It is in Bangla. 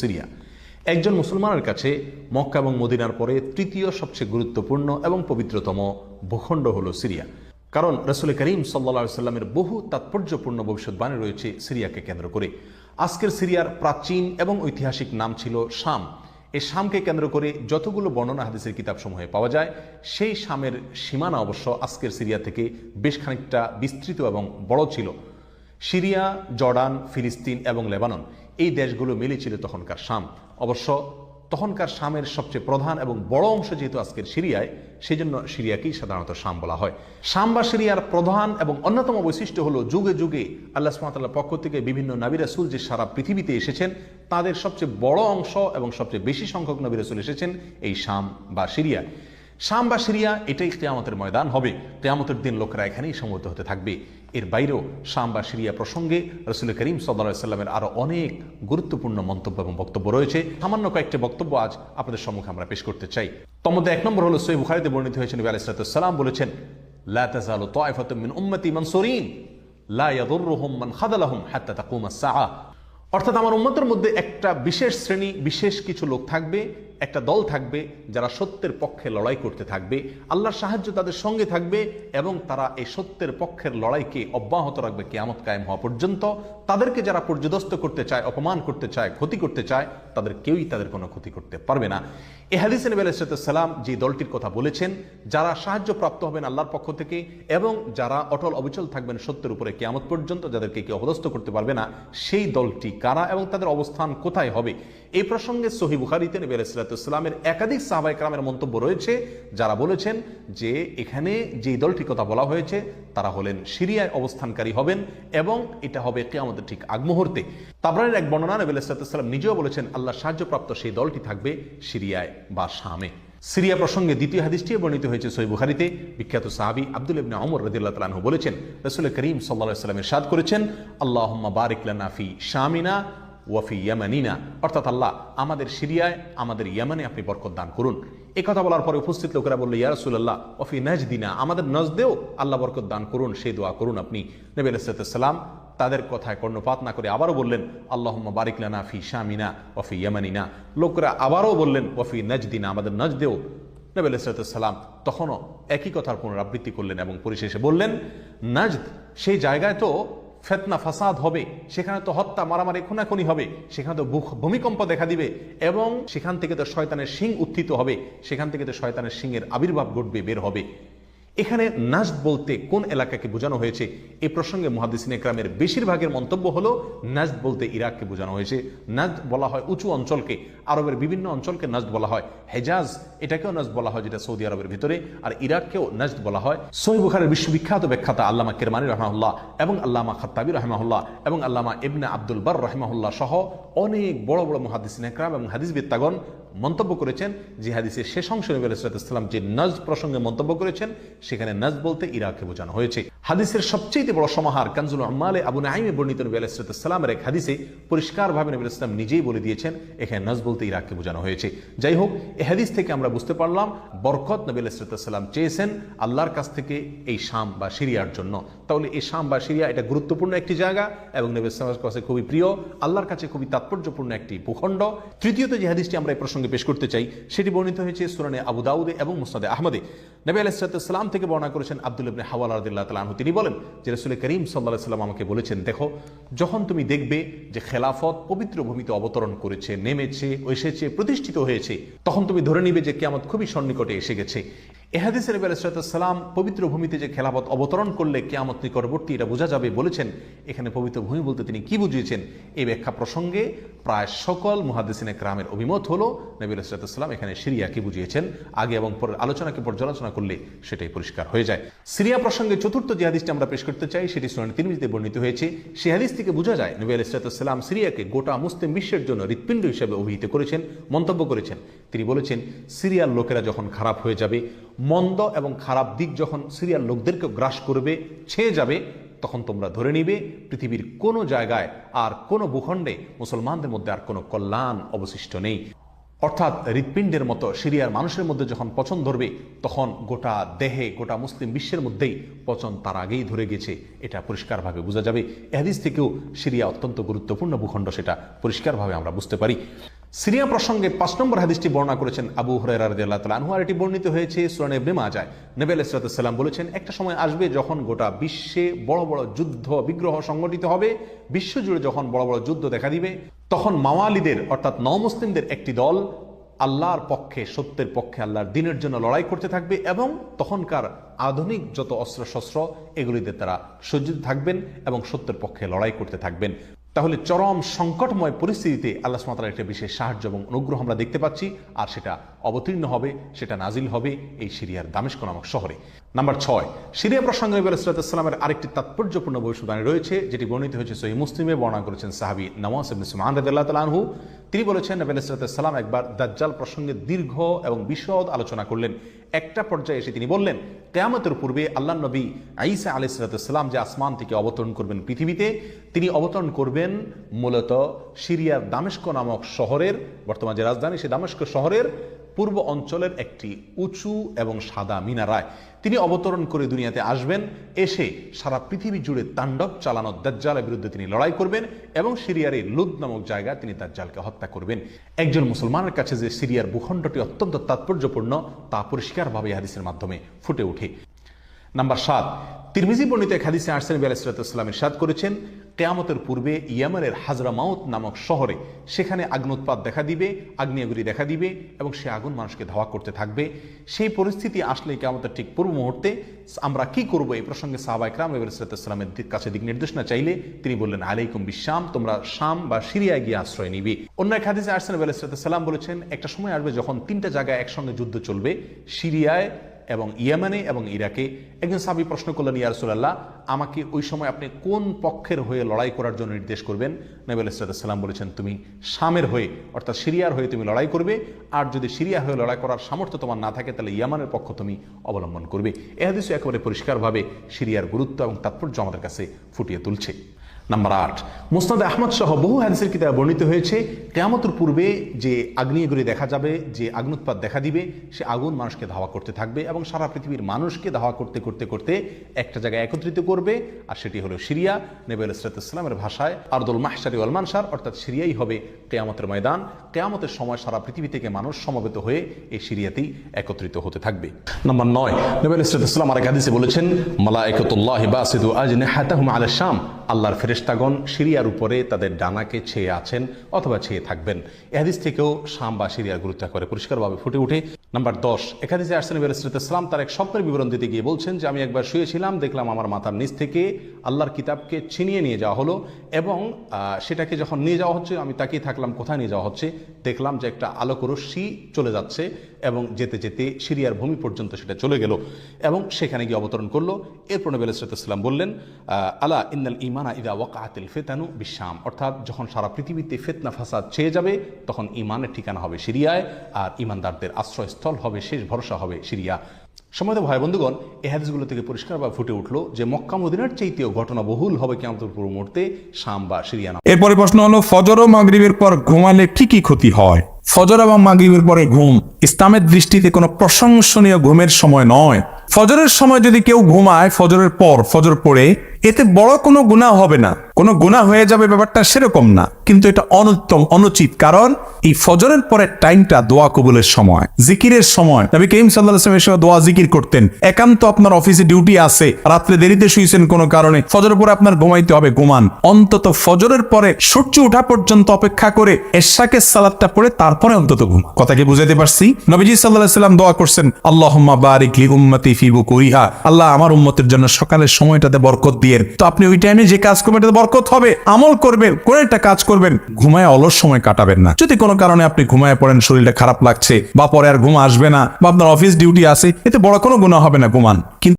সিরিয়া। একজন মুসলমানের কাছে মক্কা এবং মদিনার পরে তৃতীয় সবচেয়ে গুরুত্বপূর্ণ এবং পবিত্রতম ভূখণ্ড হলো সিরিয়া। কারণ রাসূল করিম সাল্লাল্লাহু আলাইহি সাল্লামের বহু তাৎপর্যপূর্ণ ভবিষ্যৎবাণী রয়েছে সিরিয়াকে কেন্দ্র করে। আজকের সিরিয়ার প্রাচীন এবং ঐতিহাসিক নাম ছিল শাম। এই শামকে কেন্দ্র করে যতগুলো বর্ণনা হাদিসের কিতাবসমূহে পাওয়া যায়, সেই শামের সীমানা অবশ্য আজকের সিরিয়া থেকে বেশ খানিকটা বিস্তৃত এবং বড় ছিল। সিরিয়া, জর্ডান, ফিলিস্তিন এবং লেবানন এই দেশগুলো মিলে ছিল তখনকার শাম। অবশ্য তখনকার শামের সবচেয়ে প্রধান এবং বড় অংশ যেহেতু আজকের সিরিয়ায়, সেই জন্য সিরিয়াকেই সাধারণত শাম বলা হয়। শাম বা সিরিয়ার প্রধান এবং অন্যতম বৈশিষ্ট্য হলো যুগে যুগে আল্লাহ সুবহানাহু ওয়া তাআলার পক্ষ থেকে বিভিন্ন নবী রাসূল যে সারা পৃথিবীতে এসেছেন, তাদের সবচেয়ে বড় অংশ এবং সবচেয়ে বেশি সংখ্যক নবী রাসূল এসেছেন এই শাম বা সিরিয়ায়। শাম বা সিরিয়া এটাই কিয়ামতের ময়দান হবে। কিয়ামতের দিন লোকেরা এখানেই সমবেত হতে থাকবে। এর বাইরেও শাম বা সিরিয়া প্রসঙ্গে রাসূল করিম সাল্লাল্লাহু আলাইহি সাল্লামের আরো অনেক গুরুত্বপূর্ণ মন্তব্য এবং বক্তব্য রয়েছে। সামান্য কয়েকটি বক্তব্য আজ আপনাদের সম্মুখে আমরা পেশ করতে চাই। তার মধ্যে এক নম্বর হলো সহিহ বুখারীতে বর্ণিত হয়েছে, নবী আলাইহিস সালাম বলেছেন, লা তাযালু তায়ফাতুম মিন উম্মতি মানসুরিন লা ইয়াদুররুহুম মান খাযালাহুম হাত্তা তাকুমাস সাআহ। অর্থাৎ আমার উম্মতের মধ্যে একটা বিশেষ শ্রেণী, বিশেষ কিছু লোক থাকবে, একটা দল থাকবে যারা সত্যের পক্ষে লড়াই করতে থাকবে, আল্লাহর সাহায্য তাদের সঙ্গে থাকবে এবং তারা এই সত্যের পক্ষের লড়াইকে অব্যাহত রাখবে কিয়ামত কায়েম হওয়া পর্যন্ত। তাদেরকে যারা পর্যদস্ত করতে চায়, অপমান করতে চায়, ক্ষতি করতে চায়, তাদের কেউই তাদের কোনো ক্ষতি করতে পারবে না। এই হাদিসে নবী আলাইহিস সালাম যে দলটির কথা বলেছেন, যারা সাহায্য প্রাপ্ত হবেন আল্লাহর পক্ষ থেকে এবং যারা অটল অবিচল থাকবেন সত্যের উপরে কিয়ামত পর্যন্ত, যাদেরকে কেউ অপদস্থ করতে পারবে না, সেই দলটি কারা এবং তাদের অবস্থান কোথায় হবে, এই প্রসঙ্গে সহিহ বুখারীতে নবী আলাইহিস সালামের একাধিক সাহাবায়ে কেরামের মন্তব্য রয়েছে, যারা বলেছেন যে এখানে যে দলটির কথা বলা হয়েছে তারা হলেন সিরিয়ায় অবস্থানকারী হবেন এবং এটা হবে কিয়ামতের ঠিক আগ মুহূর্তে। তাবরানীর এক বর্ণনা নবী আলাইহিস সালাম নিজেও বলেছেন আল্লাহর সাহায্যপ্রাপ্ত সেই দলটি থাকবে সিরিয়ায় বা শামে। সিরিয়া প্রসঙ্গে দ্বিতীয় হাদিসটি বর্ণিত হয়েছে সহিহ বুখারীতে। বিখ্যাত সাহাবী আব্দুল্লাহ ইবনে ওমর রাদিয়াল্লাহু তাআলা আনহু বলেছেন, রাসূল করিম সাল্লাল্লাহু আলাইহি ওয়াসাল্লাম ইরশাদ করেছেন, আল্লাহুম্মা বারিক লানা ফি শামিনা ওয়াফি ইয়ামানিনা, অর্থাৎ আল্লাহ আমাদের সিরিয়ায়, আমাদের ইয়ামানে আপনি বরকত দান করুন। এই কথা বলার পরে উপস্থিত লোকেরা বলল, ইয়া রাসূলুল্লাহ ওয়াফি নাজদিনা, আমাদের নজদেও আল্লাহ বরকত দান করুন, সেই দোয়া করুন আপনি। নবী আলাইহিস সালাম তাদের কথায় কর্ণপাত না করে আবারও বললেন, আল্লাহুম্মা বারিক লানা ফি শামিনা ওয়াফি ইয়ামানিনা। লোকেরা আবারও বললেন ওয়াফি নাজদিনা, আমাদের নজদেও। নবী আলাইহিস সালাম তখনও একই কথার পুনরাবৃত্তি করলেন এবং পরিশেষে বললেন, নাজদ সেই জায়গায় তো ফিতনা ফাসাদ হবে, সেখানে তো হত্যা, মারামারি, খুনাখুনি হবে, সেখানে তো ভূমিকম্প দেখা দিবে এবং সেখান থেকে তো শয়তানের শিং উত্থিত হবে, সেখান থেকে তো শয়তানের শিংয়ের আবির্ভাব ঘটবে, বের হবে। এখানে নাজদ বলতে কোন এলাকাকে বোঝানো হয়েছে, এই প্রসঙ্গে মুহাদ্দিসিন ইকরামের বেশিরভাগের মন্তব্য হলো নাজদ বলতে ইরাককে বোঝানো হয়েছে। নাজদ বলা হয় উঁচু অঞ্চলকে, আরবের বিভিন্ন অঞ্চলকে নাজদ বলা হয়। হেজাজ এটাকেও নাজদ বলা হয়, যেটা সৌদি আরবের ভিতরে, আর ইরাককেও নাজদ বলা হয়। সহিহ বুখারীর বিশ্ববিখ্যাত ব্যাখ্যাতা আল্লামা কিরমানী রাহিমাহুল্লাহ এবং আল্লামা খাত্তাবী রাহিমাহুল্লাহ এবং আল্লামা ইবনে আব্দুল বার রাহিমাহুল্লাহ সহ অনেক বড় বড় মুহাদ্দিসিন ইকরাম এবং হাদিসবিদগণ মন্তব্য করেছেন যে হাদিসের শেষ অংশে নবী আলাইহিস সালাম যে নাজদ প্রসঙ্গে মন্তব্য করেছেন, সেখানে নাজদ বলতে ইরাককে বোঝানো হয়েছে। হাদিসের সবচেয়ে বড় সমাহার কানজুল উম্মালে আবু নাঈমে বর্ণিত নবী আলাইহিস সালামের এক হাদিসে পরিষ্কারভাবে নবী আলাইহিস সালাম নিজেই বলে দিয়েছেন এখানে নাজদ বলতে ইরাককে বোঝানো হয়েছে। যাই হোক, এই হাদিস থেকে আমরা বুঝতে পারলাম বরকত নবী আলাইহিস সালাম চেয়েছেন আল্লাহর কাছ থেকে এই শাম বা সিরিয়ার জন্য। তাহলে এই শাম বা সিরিয়া এটা গুরুত্বপূর্ণ একটি জায়গা এবং নবী আলাইহিস সালামের কাছে খুবই প্রিয়, আল্লাহর কাছে খুবই তাৎপর্যপূর্ণ একটি ভূখণ্ড। তৃতীয়ত যে হাদিসটি আমরা এই প্রসঙ্গে পেশ করতে চাই, সেটি বর্ণিত হয়েছে সুনানে আবু দাউদে এবং মুসনাদে আহমদে। নবী আলাইহিস সালাম থেকে বর্ণনা করেছেন আব্দুল্লাহ ইবনে হাওয়ালা রাদিয়াল্লাহু তাআলা আনহু, তিনি বলেন যে রাসূল করিম সাল্লাল্লাহু আলাইহি ওয়াসাল্লাম আমাকে বলেছেন, দেখো যখন তুমি দেখবে যে খেলাফত পবিত্র ভূমিতে অবতরণ করেছে, নেমেছে, এসেছে, প্রতিষ্ঠিত হয়েছে, তখন তুমি ধরে নিবে যে কিয়ামত খুবই সন্নিকটে এসে গেছে। এই হাদিসে নবী আলাইহিস সালাম পবিত্র ভূমিতে যে খেলাফত অবতরণ করলে কিয়ামত নিকটবর্তী এটা বোঝা যাবে বলেছেন। এখানে পবিত্র ভূমি বলতে তিনি কি বুঝিয়েছেন, এই ব্যাখ্যা প্রসঙ্গে প্রায় সকল মুহাদ্দিসিন ইকরামের অভিমত হলো নবী আলাইহিস সালাম এখানে সিরিয়াকে বুঝিয়েছেন। আগে এবং পরের আলোচনাকে পর্যালোচনা করলে সেটাই পরিষ্কার হয়ে যায়। সিরিয়া প্রসঙ্গে চতুর্থ যে হাদিসটি আমরা পেশ করতে চাই, সেটি সুনান তিরমিজিতে বর্ণিত হয়েছে। সেই হাদিস থেকে বোঝা যায় নবী আলাইহিস সালাম সিরিয়াকে গোটা মুসলিম বিশ্বের জন্য হৃৎপিণ্ড হিসেবে অভিহিত করেছেন, মন্তব্য করেছেন। তিনি বলেছেন, সিরিয়ার লোকেরা যখন খারাপ হয়ে যাবে, মন্দ এবং খারাপ দিক যখন সিরিয়ার লোকদেরকে গ্রাস করবে, ছেয়ে যাবে, তখন তোমরা ধরে নিবে পৃথিবীর কোনো জায়গায় আর কোনো ভূখণ্ডে মুসলমানদের মধ্যে আর কোনো কল্যাণ অবশিষ্ট নেই। অর্থাৎ হৃৎপিণ্ডের মতো সিরিয়ার মানুষের মধ্যে যখন পচন ধরবে তখন গোটা দেহে, গোটা মুসলিম বিশ্বের মধ্যেই পচন তার আগেই ধরে গেছে, এটা পরিষ্কারভাবে বোঝা যাবে। এ হাদিস থেকেও সিরিয়া অত্যন্ত গুরুত্বপূর্ণ ভূখণ্ড, সেটা পরিষ্কারভাবে আমরা বুঝতে পারি। সিরিয়া প্রসঙ্গে 5 নম্বর হাদিসটি বর্ণনা করেছেন আবু হুরায়রা রাদিয়াল্লাহু তাআলা আনহু, আর এটি বর্ণিত হয়েছে সুনান ইবনে মাজাহ। নবী আলাইহিস সালাম বলেছেন, একটা সময় আসবে যখন গোটা বিশ্বে বড় বড় যুদ্ধ বিগ্রহ সংগঠিত হবে, বিশ্বজুড়ে যখন বড় বড় যুদ্ধ দেখা দিবে, তখন মাওয়ালিদের অর্থাৎ নওমুসলিমদের একটি দল আল্লাহর পক্ষে, সত্যের পক্ষে, আল্লাহর দ্বীনের জন্য লড়াই করতে থাকবে এবং তখনকার আধুনিক যত অস্ত্রশস্ত্র এগুলিতে তারা সজ্জিত থাকবেন এবং সত্যের পক্ষে লড়াই করতে থাকবেন। তাহলে চরম সংকটময় পরিস্থিতিতে আল্লাহ সুবহানাহু ওয়া তাআলার একটা বিশেষ সাহায্য এবং অনুগ্রহ আমরা দেখতে পাচ্ছি, আর সেটা অবতীর্ণ হবে, সেটা নাজিল হবে এই সিরিয়ার দামেস্ক নামক শহরে। নাম্বার 6, সিরিয়া প্রসঙ্গে নবী আলাইহিস সালামের আরেকটি তাৎপর্যপূর্ণ ভবিষ্যদ্বাণী রয়েছে, যেটি বর্ণিত হয়েছে সহিহ মুসলিমে। বর্ণনা করেছেন সাহাবী নওয়াস ইবনে সুমআন রাদিয়াল্লাহু তাআলা আনহু। তিনি বলেছেন, নবী আলাইহিস সালাম একবার দাজ্জাল প্রসঙ্গে দীর্ঘ এবং বিশদ আলোচনা করলেন। একটা পর্যায়ে এসে তিনি বললেন, কিয়ামতের পূর্বে আল্লাহর নবী ঈসা আলাইহিস সালাম যে আসমান থেকে অবতরণ করবেন পৃথিবীতে, তিনি অবতরণ করবেন মূলত সিরিয়ার দামেস্ক নামক শহরের, বর্তমান যে রাজধানী সেই দামেস্ক শহরের পূর্ব অঞ্চলের একটি উঁচু এবং সাদা মিনারায় তিনি অবতরণ করে দুনিয়াতে আসবেন। এসে সারা পৃথিবী জুড়ে তাণ্ডব চালানো দাজ্জালের বিরুদ্ধে তিনি লড়াই করবেন এবং সিরিয়ার এই লুদ নামক জায়গায় তিনি দাজ্জালকে হত্যা করবেন। একজন মুসলমানের কাছে যে সিরিয়ার ভূখণ্ডটি অত্যন্ত তাৎপর্যপূর্ণ তা পরিষ্কারভাবে হাদিসের মাধ্যমে ফুটে ওঠে। নাম্বার 7, তিরমিজি বর্ণিত এক হাদিসে আসছেন, নবী আলাইহিস সালাম ইরশাদ করেছেন, কিয়ামতের পূর্বে ইয়েমেনের হাজরামাউত নামক শহরে সেখানে আগ্নোৎপাত দেখা দিবে, আগ্নেয়গিরি দেখা দিবে এবং সে আগুন মানুষকে ধাওয়া করতে থাকবে। সেই পরিস্থিতি আসলে কিয়ামতের ঠিক পূর্ব মুহূর্তে আমরা কি করব, এই প্রসঙ্গে সাহাবায়ে কেরাম নবী আলাইহিস সালামের কাছে দিক নির্দেশনা চাইলে তিনি বললেন, আলাইকুম বিশাম, তোমরা শাম বা সিরিয়ায় গিয়ে আশ্রয় নিবে। অন্য এক হাদিসে আসছেন, নবী আলাইহিস সালাম বলেছেন, একটা সময় আসবে যখন 3টা জায়গায় একসঙ্গে যুদ্ধ চলবে, সিরিয়ায় এবং ইয়েমেনে এবং ইরাকে। একজন সাহাবী প্রশ্ন করলেন, ইয়া রাসূলুল্লাহ, আমাকে ওই সময় আপনি কোন পক্ষের হয়ে লড়াই করার জন্য নির্দেশ করবেন? নবী আলাইহিস সালাম বলেছেন, তুমি শামের হয়ে অর্থাৎ সিরিয়ার হয়ে তুমি লড়াই করবে, আর যদি সিরিয়া হয়ে লড়াই করার সামর্থ্য তোমার না থাকে তাহলে ইয়েমেনের পক্ষ তুমি অবলম্বন করবে। এই হাদিস একেবারে পরিষ্কারভাবে সিরিয়ার গুরুত্ব এবং তাৎপর্য আমাদের কাছে ফুটিয়ে তুলছে। নাম্বার 8, মুসনাদ আহমদ সহ বহু হাদিসের কিতাবে বর্ণিত হয়েছে, কিয়ামতের পূর্বে যে আগ্নেয়গিরি দেখা যাবে, যে আগ্নোৎপাত দেখা দিবে, সে আগুন মানুষকে ধাওয়া করতে থাকবে এবং সারা পৃথিবীর মানুষকে ধাওয়া করতে করতে করতে একটা জায়গায় একত্রিত করবে, আর সেটি হলো সিরিয়া। নবী আলাইহিস সালামের ভাষায় আরদুল মাহশারি ওয়াল মানশার, অর্থাৎ সিরিয়াই হবে কিয়ামতের ময়দান। কিয়ামতের সময় সারা পৃথিবী থেকে মানুষ সমবেত হয়ে এই সিরিয়াতেই একত্রিত হতে থাকবে। নাম্বার 9, নবী আলাইহিস সালাম আরেক হাদিসে বলেছেন, মালায়েকাতুল্লাহি বাসিতু আজনিহাতাহুম আলা শাম, আল্লাহর ফেরেশতাগণ সিরিয়ার উপরে তাদের ডানাকে ছেয়ে আছেন অথবা ছেয়ে থাকবেন। এই হাদিস থেকেও শাম বা সিরিয়ার গুরুত্ব করে পরিষ্কারভাবে ফুটে ওঠে। নাম্বার 10, এক হাদিসে আসছেন, নবী আলাইহিস সালাম তার এক স্বপ্নের বিবরণ দিতে গিয়ে বলছেন যে, আমি একবার শুয়েছিলাম, দেখলাম আমার মাথার নিচ থেকে আল্লাহর কিতাবকে ছিনিয়ে নিয়ে যাওয়া হলো এবং সেটাকে যখন নিয়ে যাওয়া হচ্ছে আমি তাকিয়ে থাকলাম কোথায় নিয়ে যাওয়া হচ্ছে। দেখলাম যে একটা আলোক রশ্মি চলে যাচ্ছে এবং যেতে যেতে সিরিয়ার ভূমি পর্যন্ত সেটা চলে গেল এবং সেখানে গিয়ে অবতরণ করলো। এরপর নবী আলাইহিস সালাম বললেন, আলা ইন্নাল ঈমানা ইযা ওয়াকাআতিল ফিতানু বিশাম, অর্থাৎ যখন সারা পৃথিবীতে ফিতনা ফাসাদ ছেয়ে যাবে তখন ঈমানের ঠিকানা হবে সিরিয়ায়, আর ঈমানদারদের আশ্রয়স্থল হবে, শেষ ভরসা হবে সিরিয়া। সম্মানিত ভাই বন্ধুগণ, এই হাদিসগুলো থেকে পরিষ্কারভাবে ফুটে উঠলো যে মক্কা মদিনার চাইতেও ঘটনা বহুল হবে কিয়ামতের পূর্ব মুহূর্তে শাম বা সিরিয়া। এরপরে প্রশ্ন হলো, ফজর ও মাগরিবের পর ঘুমালে কি কি ক্ষতি হয়? ফজর এবং মাগরিবের পরে ঘুম ইসলামের দৃষ্টিতে কোনো প্রশংসনীয় ঘুমের সময় নয়। ফজরের সময় যদি কেউ ঘুমায়, ফজরের পর ফজর পড়ে, এতে বড় কোনো গুনাহ হবে না, কোনো গুনাহ হয়ে যাবে ব্যাপারটা সেরকম না, কিন্তু এটা অনুত্তম, অনুচিত। কারণ এই ফজরের পরের টাইমটা দোয়া কবুলের সময়, জিকিরের সময়। নবী করিম সাল্লাল্লাহু আলাইহি ওয়াসাল্লাম এসব দোয়া জিকির করতেন। একান্ত আপনার অফিসে ডিউটি আছে, রাত্রে দেরিতে শুয়েছেন কোনো কারণে, ফজরের পরে আপনার ঘুমাইতে হবে, ঘুমান। অন্তত ফজরের পরে সূর্য ওঠা পর্যন্ত অপেক্ষা করে এশাকের সালাতটা পড়ে তারপরে অন্তত ঘুম। কথা কি বুঝাইতে পারছি? নবীজি সাল্লাল্লাহু আলাইহি ওয়াসাল্লাম দোয়া করছেন, আল্লাহুম্মা বারিক লি উম্মতি ফি বুকুরিহা, আল্লাহ আমার উম্মতের জন্য সকালের সময়টাতে বরকত দিয়ে। তো আপনি ওই টাইমে যে কাজ করবেন এটাতে বরকত হবে, আমল করবেন, কোন একটা কাজ করবেন, ঘুমায় অলস সময় কাটাবেন না। যদি কোনো কারণে আপনি ঘুমায় পড়েন, শরীরটা খারাপ লাগছে বা পরে আর ঘুম আসবে না বা আপনার অফিস ডিউটি আছে, এতে বড় কোনো গুনাহ হবে না, ঘুমান। কিন্তু